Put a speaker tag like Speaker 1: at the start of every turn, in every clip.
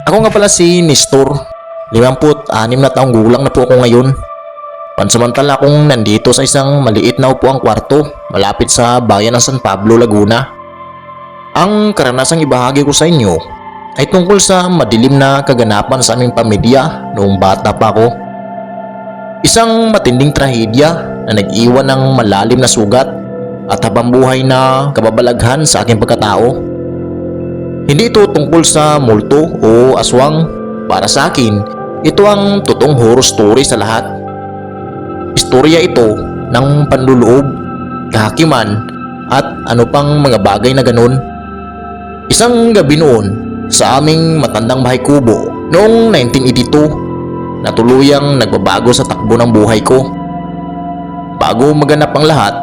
Speaker 1: Ako nga pala si Nestor. 56 na taong gulang na po ako ngayon. Pansamantala akong nandito sa isang maliit na upuang kwarto malapit sa bayan ng San Pablo, Laguna. Ang karanasang ibahagi ko sa inyo ay tungkol sa madilim na kaganapan sa aming pamilya noong bata pa ako. Isang matinding trahedya na nag-iwan ng malalim na sugat at habambuhay na kababalaghan sa aking pagkatao. Hindi ito tungkol sa multo o aswang. Para sa akin, ito ang totoong horror story sa lahat. Istorya ito ng panluloob, kahakiman at ano pang mga bagay na ganun. Isang gabi noon sa aming matandang bahay kubo noong 1982 na tuluyang nagbabago sa takbo ng buhay ko. Bago maganap ang lahat,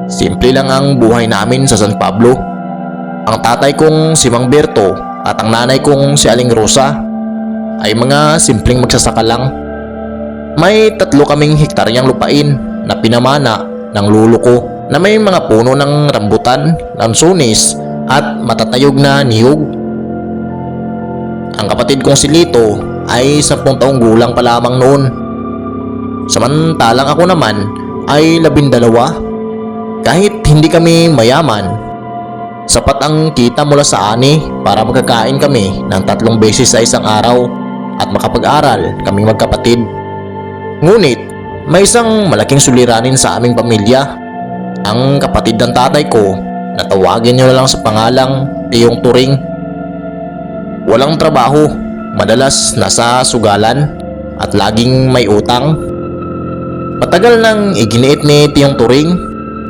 Speaker 1: simple lang ang buhay namin sa San Pablo. Ang tatay kong si Mang Berto at ang nanay kong si Aling Rosa ay mga simpleng magsasaka lang. May 3 kaming hektaryang lupain na pinamana ng lolo ko na may mga puno ng rambutan, lansones at matatayog na niyog. Ang kapatid kong si Lito ay 10 taong gulang pa lamang noon. Samantalang ako naman ay 12. Kahit hindi kami mayaman, sapat ang kita mula sa ani para magkakain kami ng 3 beses sa isang araw at makapag-aral kaming magkapatid. Ngunit may isang malaking suliranin sa aming pamilya. Ang kapatid ng tatay ko na tawagin niyo na lang sa pangalang Tiyong Turing. Walang trabaho, madalas nasa sugalan at laging may utang. Matagal nang iginiit ni Tiyong Turing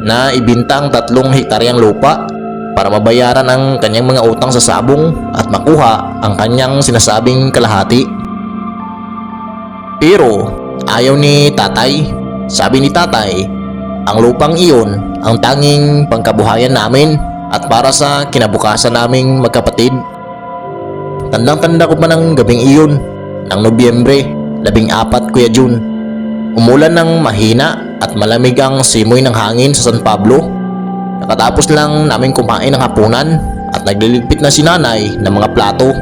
Speaker 1: na ibinta ang 3 hektaryang lupa para mabayaran ang kanyang mga utang sa sabong at makuha ang kanyang sinasabing kalahati. Pero ayaw ni tatay. Sabi ni tatay, ang lupang iyon ang tanging pangkabuhayan namin at para sa kinabukasan naming magkapatid. Tandang-tanda ko pa ng gabing iyon ng Nobyembre 14, Kuya Jun. Umulan ng mahina at malamig ang simoy ng hangin sa San Pablo. Nakatapos lang namin kumain ng hapunan at nagliligpit na si nanay ng mga plato,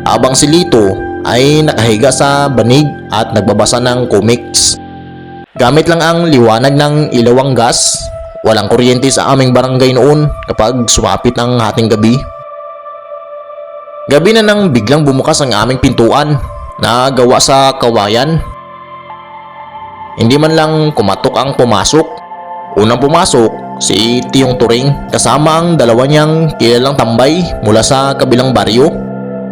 Speaker 1: habang si Lito ay nakahiga sa banig at nagbabasa ng comics. Gamit lang ang liwanag ng ilawang gas. Walang kuryente sa aming barangay noon kapag sumapit ang hating gabi. Gabi na nang biglang bumukas ang aming pintuan na gawa sa kawayan. Hindi man lang kumatok ang pumasok. Unang pumasok si Tiyong Turing kasama ang 2 niyang kilalang tambay mula sa kabilang baryo.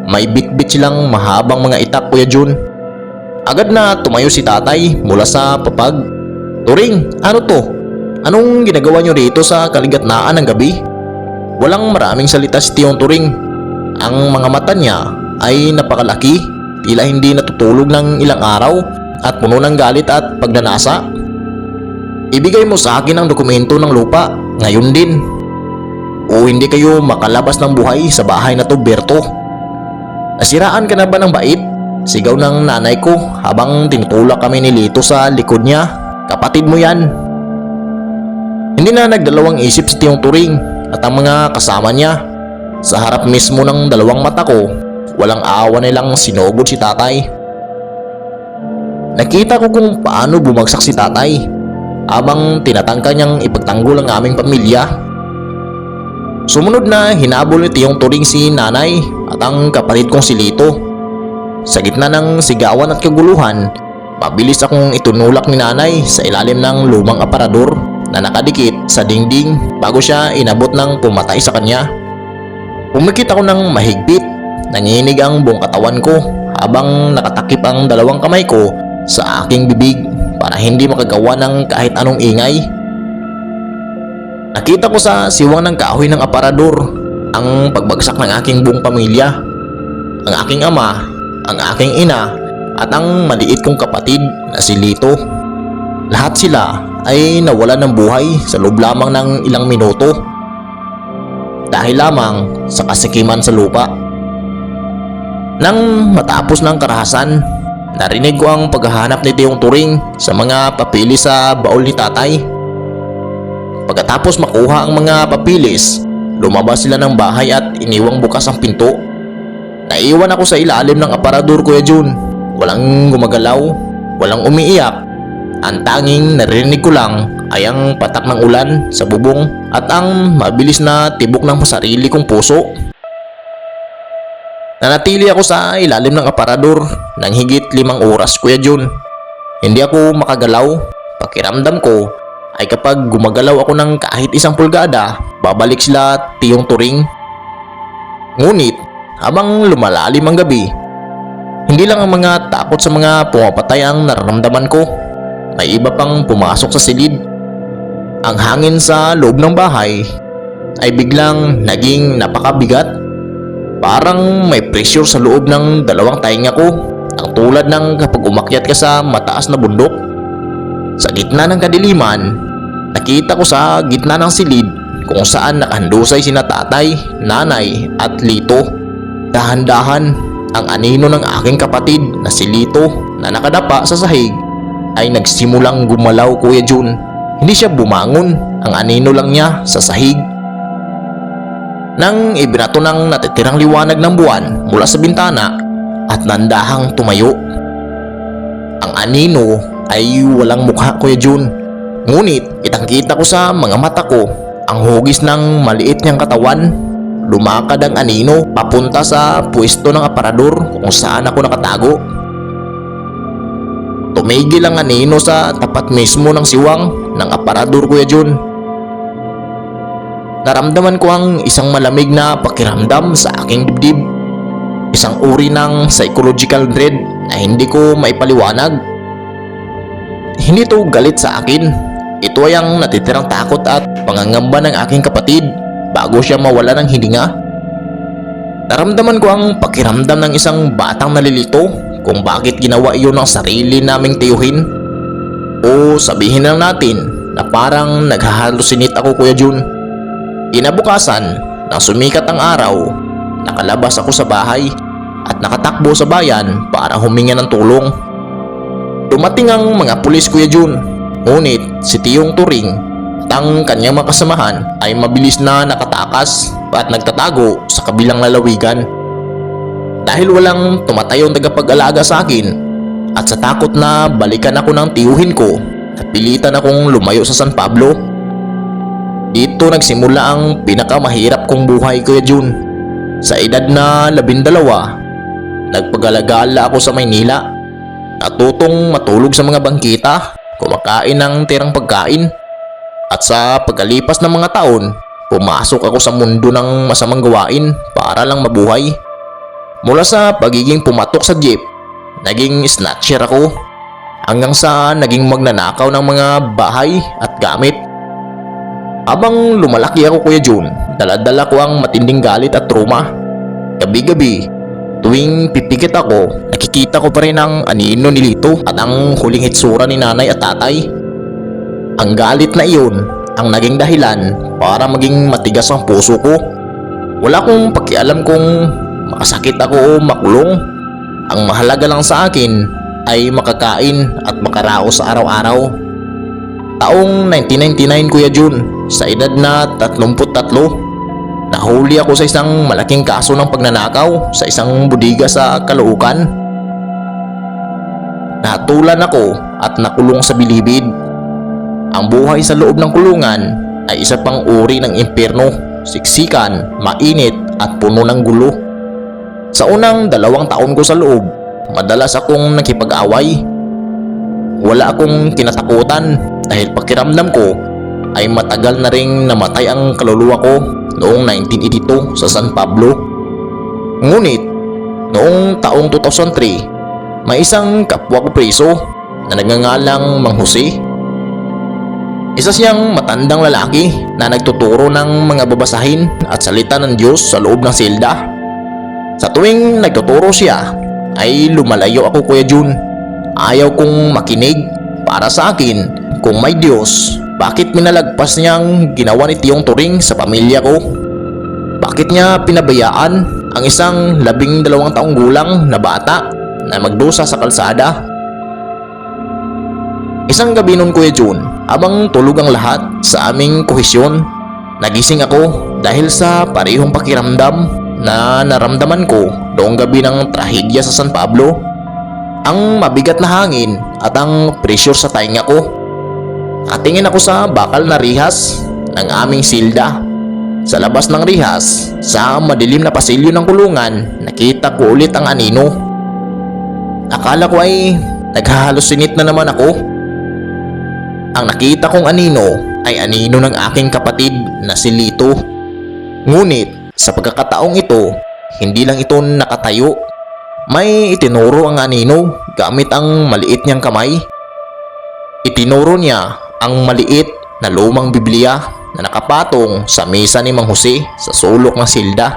Speaker 1: May bitbit silang mahabang mga itak, Kuya Jun. Agad na tumayo si tatay mula sa papag. Turing, ano to? Anong ginagawa niyo rito sa kaligatnaan ng gabi? Walang maraming salita si Tiyong Turing. Ang mga mata niya ay napakalaki, tila hindi natutulog ng ilang araw at puno ng galit at pagnanasa. Ibigay mo sa akin ang dokumento ng lupa ngayon din, o hindi kayo makalabas ng buhay sa bahay na to, Berto. Nasiraan ka na ba ng bait? Sigaw ng nanay ko habang tinutulak kami ni Lito sa likod niya. Kapatid mo yan. Hindi na nagdalawang isip si Tiyong Turing at ang mga kasama niya. Sa harap mismo ng 2 mata ko, walang awa nilang sinugod si tatay. Nakita ko kung paano bumagsak si tatay habang tinatangka niyang ipagtanggol ang aming pamilya. Sumunod na hinabol ni Tiyong Turing si nanay at ang kapatid kong si Lito. Sa gitna ng sigawan at kaguluhan, mabilis akong itunulak ni nanay sa ilalim ng lumang aparador na nakadikit sa dingding bago siya inabot ng pumatay sa kanya. Pumikit ako ng mahigpit, nanginig ang buong katawan ko habang nakatakip ang 2 kamay ko sa aking bibig para hindi makagawa ng kahit anong ingay. Nakita ko sa siwang ng kahoy ng aparador ang pagbagsak ng aking buong pamilya. Ang aking ama, ang aking ina at ang maliit kong kapatid na si Lito. Lahat sila ay nawalan ng buhay sa loob lamang ng ilang minuto dahil lamang sa kasikiman sa lupa. Nang matapos ng karahasan, narinig ko ang paghahanap ni Tiyong Turing sa mga papilis sa baul ni tatay. Pagkatapos makuha ang mga papilis, lumabas sila ng bahay at iniwang bukas ang pinto. Naiwan ako sa ilalim ng aparador, Kuya Jun. Walang gumagalaw, walang umiiyak. Ang tanging narinig ko lang ay ang patak ng ulan sa bubong at ang mabilis na tibok ng sarili kong puso. Nanatili ako sa ilalim ng aparador ng higit 5 oras, Kuya Jun. Hindi ako makagalaw. Pakiramdam ko ay kapag gumagalaw ako ng kahit 1 pulgada, babalik sila tiyong turing. Ngunit habang lumalalim ang gabi, hindi lang ang mga takot sa mga pumapatay ang nararamdaman ko. May iba pang pumasok sa silid. Ang hangin sa loob ng bahay ay biglang naging napakabigat. Parang may pressure sa loob ng 2 tainga ko, ang tulad ng kapag umakyat ka sa mataas na bundok. Sa gitna ng kadiliman, nakita ko sa gitna ng silid kung saan nakahandusay sina tatay, nanay at Lito. Dahan-dahan, ang anino ng aking kapatid na si Lito na nakadapa sa sahig ay nagsimulang gumalaw, Kuya Jun. Hindi siya bumangon, ang anino lang niya sa sahig. Nang ibinato ng natitirang liwanag ng buwan mula sa bintana at nandahang tumayo. Ang anino ay walang mukha, Kuya Jun. Ngunit kitang-kita ko sa mga mata ko ang hugis ng maliit niyang katawan. Lumakad ang anino papunta sa pwesto ng aparador kung saan ako nakatago. Tumigil ang anino sa tapat mismo ng siwang ng aparador, Kuya Jun. Naramdaman ko ang isang malamig na pakiramdam sa aking dibdib. Isang uri ng psychological dread na hindi ko maipaliwanag. Hindi to galit sa akin. Ito ay ang natitirang takot at pangangamba ng aking kapatid bago siya mawala ng hininga. Naramdaman ko ang pakiramdam ng isang batang nalilito kung bakit ginawa iyon ng sarili naming tiyuhin. O sabihin lang natin na parang naghahalusinate ako, Kuya Jun. Kinabukasan, nang sumikat ang araw, nakalabas ako sa bahay at nakatakbo sa bayan para huminga ng tulong. Dumating ang mga pulis, Kuya Jun. Ngunit si Tiyong Turing at ang kanyang mga kasamahan ay mabilis na nakatakas at nagtatago sa kabilang lalawigan. Dahil walang tumatayong tagapag-alaga sa akin at sa takot na balikan ako ng tiyuhin ko, napilitan akong lumayo sa San Pablo. Dito nagsimula ang pinakamahirap kong buhay, Kuya Jun. Sa edad na 12, nagpag-alagala ako sa Maynila. Natutong matulog sa mga bangkita, kumakain ng tirang pagkain. At sa pagkalipas ng mga taon, pumasok ako sa mundo ng masamang gawain para lang mabuhay. Mula sa pagiging pumatok sa jeep, naging snatcher ako, hanggang sa naging magnanakaw ng mga bahay at gamit. Habang lumalaki ako, Kuya Jun, dala-dala ko ang matinding galit at trauma. Gabi-gabi, tuwing pipikit ako, nakikita ko pa rin ang anino ni Lito at ang huling hitsura ni nanay at tatay. Ang galit na iyon ang naging dahilan para maging matigas ang puso ko. Wala akong pakialam kung makasakit ako o makulong. Ang mahalaga lang sa akin ay makakain at makaraos sa araw-araw. Taong 1999, Kuya Jun, sa edad na 33, nahuli ako sa isang malaking kaso ng pagnanakaw sa isang bodega sa Caloocan. Nahatulan ako at nakulong sa bilibid. Ang buhay sa loob ng kulungan ay isa pang uri ng impyerno, siksikan, mainit at puno ng gulo. Sa unang 2 taon ko sa loob, madalas akong nakipag-away. Wala akong kinatakutan dahil pakiramdam ko ay matagal na ring namatay ang kaluluwa ko noong 1982 sa San Pablo. Ngunit, noong taong 2003, may isang kapwa ko preso na nagngangalang Mang Jose. Isa siyang matandang lalaki na nagtuturo ng mga babasahin at salita ng Diyos sa loob ng selda. Sa tuwing nagtuturo siya, ay lumalayo ako, Kuya Jun. Ayaw kong makinig. Para sa akin, kung may Diyos, bakit minalagpas niyang ginawa ni Tiyong Turing sa pamilya ko? Bakit niya pinabayaan ang isang 12 taong gulang na bata na magdusa sa kalsada? Isang gabi nun, Kuya Jun, habang tulog ang lahat sa aming kohesyon, nagising ako dahil sa parehong pakiramdam na naramdaman ko noong gabi ng trahedya sa San Pablo. Ang mabigat na hangin at ang pressure sa tainga ko. Nakatingin ako sa bakal na rihas ng aming silda. Sa labas ng rihas, sa madilim na pasilyo ng kulungan, nakita ko ulit ang anino. Akala ko ay naghahalusinate na naman ako. Ang nakita kong anino ay anino ng aking kapatid na si Lito. Ngunit sa pagkakataong ito, hindi lang ito nakatayo. May itinuro ang anino gamit ang maliit niyang kamay. Itinuro niya ang maliit na lumang Biblia na nakapatong sa mesa ni Mang Jose sa sulok ng silda.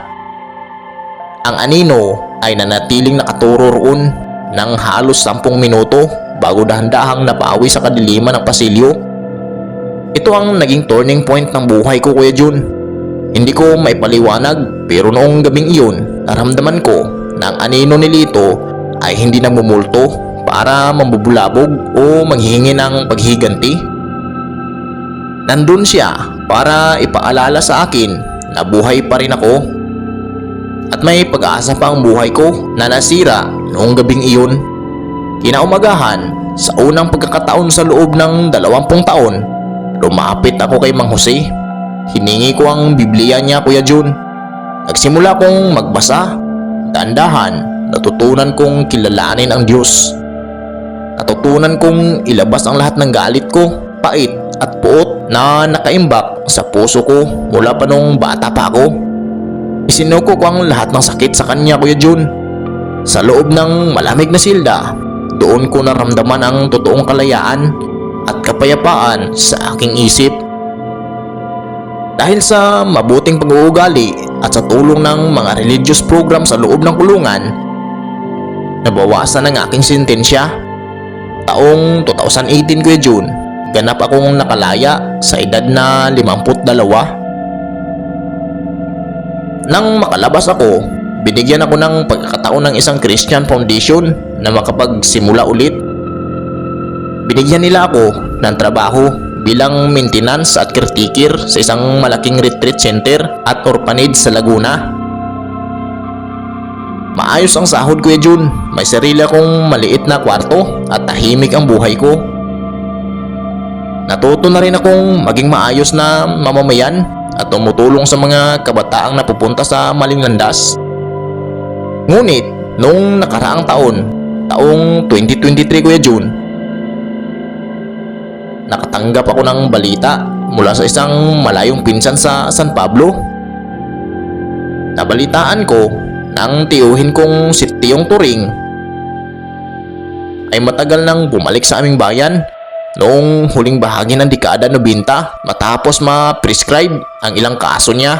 Speaker 1: Ang anino ay nanatiling nakaturo roon ng halos 10 minuto bago dahan-dahang napawi sa kadiliman ng pasilyo. Ito ang naging turning point ng buhay ko, Kuya Jun. Hindi ko maipaliwanag, pero noong gabing iyon, naramdaman ko na ang anino ni Lito ay hindi namumulto para mambubulabog o manghihingi ng paghiganti. Nandun siya para ipaalala sa akin na buhay pa rin ako at may pag-asa pa ang buhay ko na nasira noong gabing iyon. Kinaumagahan, sa unang pagkakataon sa loob ng 20 taon, lumapit ako kay Mang Jose. Hiningi ko ang Biblia niya, Kuya Jun. Nagsimula kong magbasa. Dahan-dahan, natutunan kong kilalanin ang Diyos. Natutunan kong ilabas ang lahat ng galit ko, pait at puot na nakaimbak sa puso ko mula pa nung bata pa ako. Isinuko ko ang lahat ng sakit sa kanya, Kuya Jun. Sa loob ng malamig na silda, doon ko naramdaman ang totoong kalayaan at kapayapaan sa aking isip. Dahil sa mabuting pag-uugali at sa tulong ng mga religious program sa loob ng kulungan, nabawasan ang aking sentensya. Taong 2018, Kuya Jun, ganap akong nakalaya sa edad na 52. Nang makalabas ako, binigyan ako ng pagkakataon ng isang Christian Foundation na makapagsimula ulit. Binigyan nila ako ng trabaho bilang maintenance at caretaker sa isang malaking retreat center at orphanage sa Laguna. Maayos ang sahod, Kuya Jun. May sarili akong maliit na kwarto at tahimik ang buhay ko. Natuto na rin akong maging maayos na mamamayan at tumutulong sa mga kabataang napupunta sa maling landas. Ngunit, noong nakaraang taong 2023, Kuya Jun, nakatanggap ako ng balita mula sa isang malayong pinsan sa San Pablo. Nabalitaan ko nang tiyuhin kong si Tiyong Turing ay matagal nang bumalik sa aming bayan noong huling bahagi ng dekada 90 matapos ma-prescribe ang ilang kaso niya.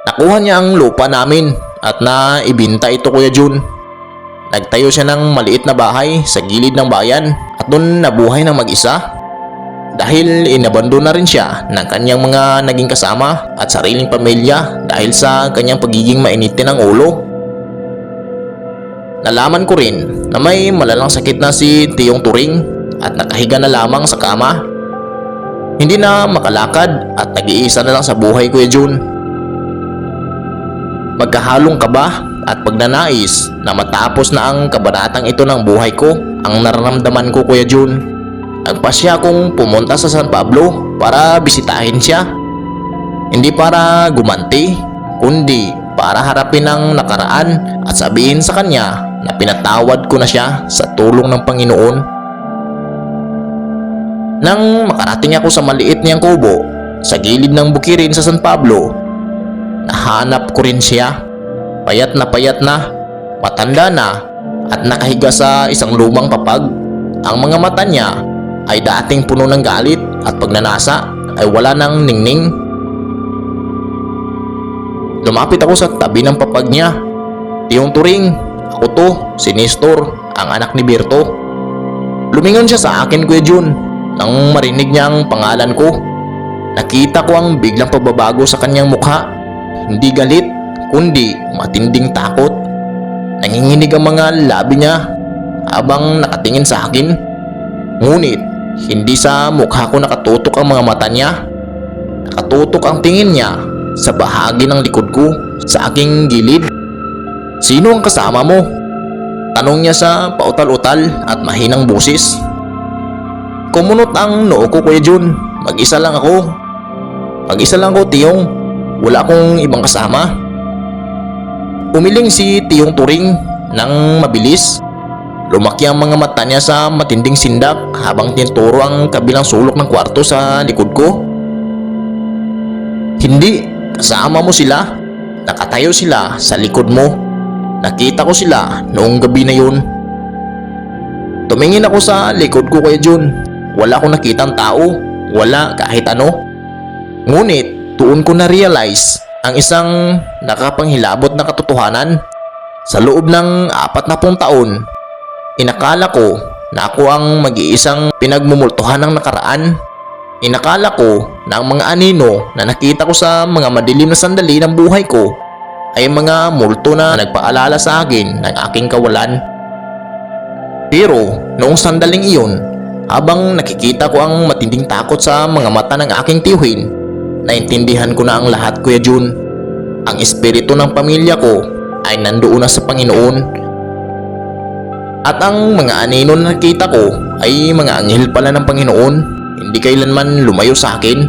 Speaker 1: Nakuha niya ang lupa namin at naibinta ito, Kuya Jun. Nagtayo siya ng maliit na bahay sa gilid ng bayan at doon nabuhay ng mag-isa. Dahil inabando na rin siya ng kanyang mga naging kasama at sariling pamilya dahil sa kanyang pagiging mainitin ng ulo. Nalaman ko rin na may malalang sakit na si Tiyong Turing at nakahiga na lamang sa kama. Hindi na makalakad at nag-iisa na lang sa buhay, Kuya Jun. Magkahalong kaba at pagnanais na matapos na ang kabanatang ito ng buhay ko ang nararamdaman ko, Kuya Jun. Nagpasya akong pumunta sa San Pablo para bisitahin siya. Hindi para gumanti, kundi para harapin ang nakaraan at sabihin sa kanya na pinatawad ko na siya sa tulong ng Panginoon. Nang makarating ako sa maliit niyang kubo sa gilid ng bukirin sa San Pablo, nahanap ko rin siya. Payat na, matanda na at nakahiga sa isang lumang papag. Ang mga mata niya ay dating puno ng galit at pagnanasa ay wala nang ningning. Lumapit ako sa tabi ng papag niya. Tiyong Turing, ako to, si Nestor, ang anak ni Berto. Lumingon siya sa akin, Kuya Jun. Nang marinig niya ang pangalan ko, nakita ko ang biglang pagbabago sa kanyang mukha. Hindi galit, kundi matinding takot. Nanginginig ang mga labi niya habang nakatingin sa akin. Ngunit, hindi sa mukha ko nakatutok ang mga mata niya. Nakatutok ang tingin niya sa bahagi ng likod ko, sa aking gilid. "Sino ang kasama mo?" tanong niya sa pautal-utal at mahinang busis. Kumunot ang noo ko, Kuya Jun. Mag-isa lang ako. Mag-isa lang ako, Tiyong. Wala akong ibang kasama. Umiling si Tiyong Turing nang mabilis. Lumaki ang mga mata niya sa matinding sindak habang tinuturo ang kabilang sulok ng kwarto sa likod ko. "Hindi, kasama mo sila. Nakatayo sila sa likod mo. Nakita ko sila noong gabi na yun." Tumingin ako sa likod ko, Kuya Jun. Wala akong nakitang tao. Wala kahit ano. Ngunit doon ko na-realize ang isang nakapanghilabot na katotohanan. Sa loob ng 40 taon, inakala ko na ako ang mag-iisang pinagmumultuhan ng nakaraan. Inakala ko na ang mga anino na nakita ko sa mga madilim na sandali ng buhay ko ay mga multo na nagpaalala sa akin ng aking kawalan. Pero noong sandaling iyon, habang nakikita ko ang matinding takot sa mga mata ng aking tiyuhin, naintindihan ko na ang lahat, Kuya Jun. Ang espiritu ng pamilya ko ay nandoon na sa Panginoon. At ang mga anino na nakita ko ay mga anghel pala ng Panginoon. Hindi kailanman lumayo sa akin.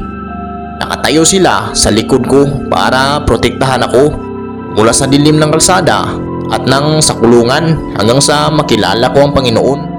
Speaker 1: Nakatayo sila sa likod ko para protektahan ako mula sa dilim ng kalsada at ng sa kulungan hanggang sa makilala ko ang Panginoon.